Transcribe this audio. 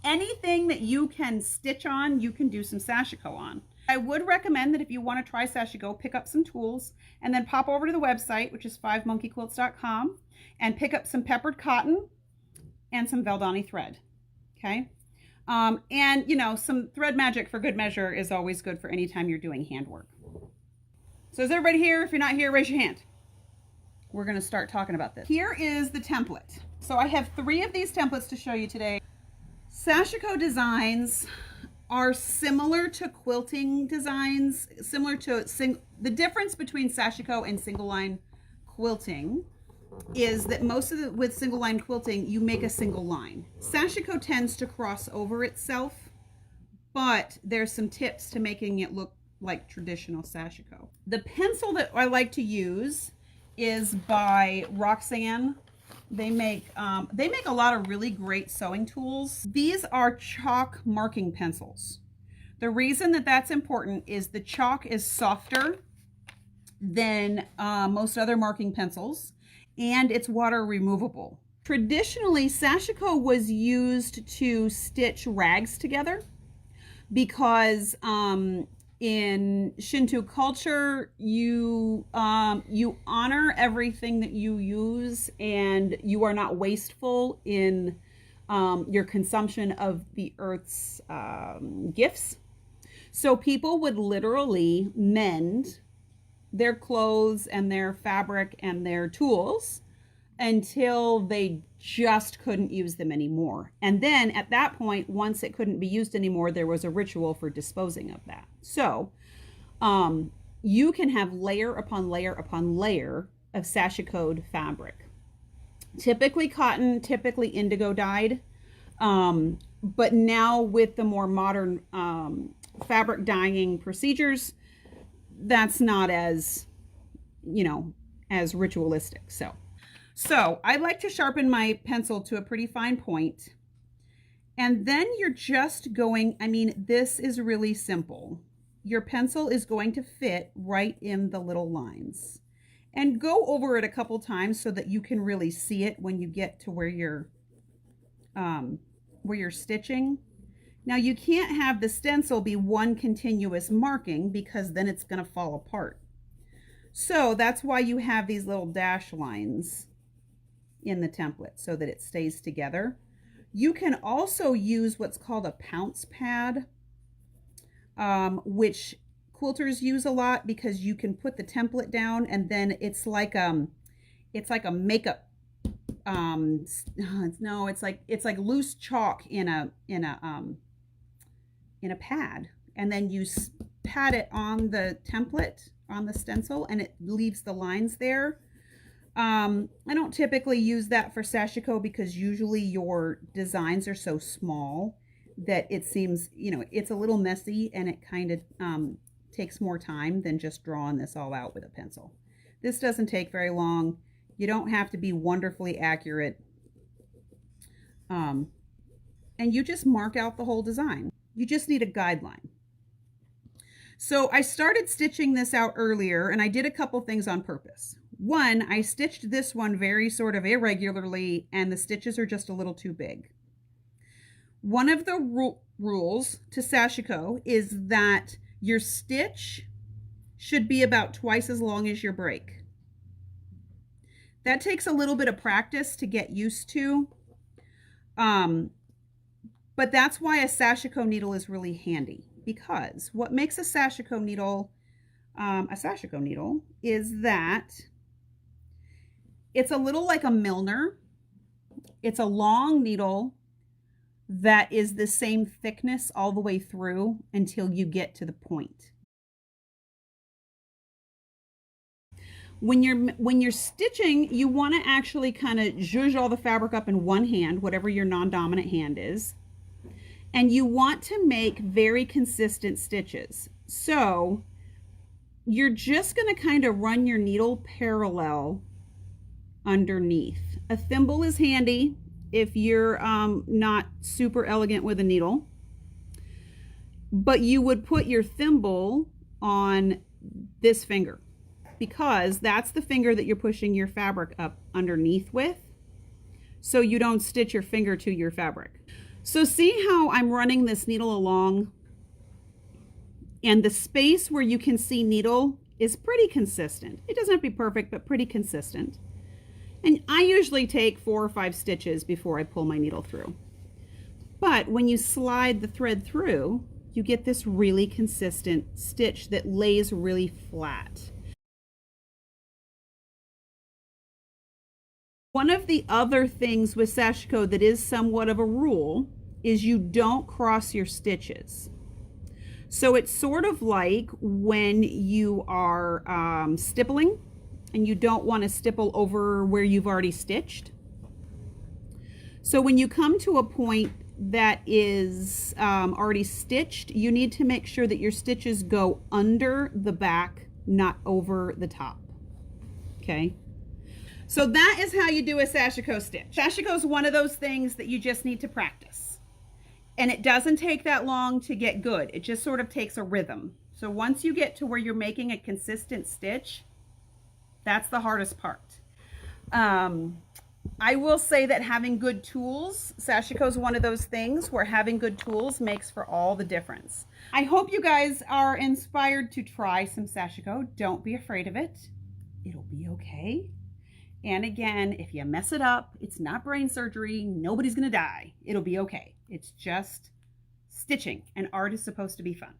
anything that you can stitch on, you can do some Sashiko on. I would recommend that if you want to try Sashiko, pick up some tools and then pop over to the website, which is 5monkeyquilts.com, and pick up some peppered cotton and some Valdani thread. Okay. And you know, some thread magic for good measure is always good for any time you're doing handwork. So is everybody here? If you're not here, raise your hand. We're going to start talking about this. Here is the template. So I have 3 of these templates to show you today. Sashiko designs are similar to quilting designs, similar to the difference between Sashiko and single line quilting is that with single line quilting, you make a single line. Sashiko tends to cross over itself, but there's some tips to making it look like traditional Sashiko. The pencil that I like to use is by Roxanne. They make a lot of really great sewing tools. These are chalk marking pencils. The reason that that's important is the chalk is softer than most other marking pencils, and it's water removable. Traditionally, Sashiko was used to stitch rags together because in Shinto culture, you honor everything that you use, and you are not wasteful in your consumption of the earth's gifts. So people would literally mend their clothes and their fabric and their tools until they just couldn't use them anymore. And then at that point, once it couldn't be used anymore, there was a ritual for disposing of that. So you can have layer upon layer upon layer of Sashikoed fabric. Typically cotton, typically indigo dyed. But now with the more modern fabric dyeing procedures, that's not as, you know, as ritualistic. So I like to sharpen my pencil to a pretty fine point. And then you're just going, I mean, this is really simple. Your pencil is going to fit right in the little lines. And go over it a couple times so that you can really see it when you get to where you're stitching. Now you can't have the stencil be one continuous marking because then it's going to fall apart. So that's why you have these little dash lines in the template so that it stays together. You can also use what's called a pounce pad, which quilters use a lot because you can put the template down and then it's like a makeup no, it's like loose chalk in a pad, and then you pat it on the template, on the stencil, and it leaves the lines there. I don't typically use that for Sashiko because usually your designs are so small that it seems, you know, it's a little messy, and it kind of takes more time than just drawing this all out with a pencil. This doesn't take very long. You don't have to be wonderfully accurate. And you just mark out the whole design. You just need a guideline. So I started stitching this out earlier, and I did a couple things on purpose. One, I stitched this one very sort of irregularly, and the stitches are just a little too big. One of the rules to Sashiko is that your stitch should be about twice as long as your break. That takes a little bit of practice to get used to. But that's why a Sashiko needle is really handy, because what makes a Sashiko needle is that it's a little like a Milner. It's a long needle that is the same thickness all the way through until you get to the point. When you're stitching, you want to actually kind of zhuzh all the fabric up in one hand, whatever your non-dominant hand is. And you want to make very consistent stitches. So you're just going to kind of run your needle parallel underneath. A thimble is handy if you're not super elegant with a needle. But you would put your thimble on this finger, because that's the finger that you're pushing your fabric up underneath with, so you don't stitch your finger to your fabric. So see how I'm running this needle along, and the space where you can see needle is pretty consistent. It doesn't have to be perfect, but pretty consistent. And I usually take 4 or 5 stitches before I pull my needle through. But when you slide the thread through, you get this really consistent stitch that lays really flat. One of the other things with Sashiko that is somewhat of a rule is you don't cross your stitches. So it's sort of like when you are stippling and you don't want to stipple over where you've already stitched. So when you come to a point that is already stitched, you need to make sure that your stitches go under the back, not over the top. Okay? So that is how you do a Sashiko stitch. Sashiko is one of those things that you just need to practice. And it doesn't take that long to get good. It just sort of takes a rhythm. So once you get to where you're making a consistent stitch, that's the hardest part. I will say that having good tools, Sashiko is one of those things where having good tools makes for all the difference. I hope you guys are inspired to try some Sashiko. Don't be afraid of it. It'll be okay. And again, if you mess it up, it's not brain surgery. Nobody's gonna die. It'll be okay. It's just stitching, and art is supposed to be fun.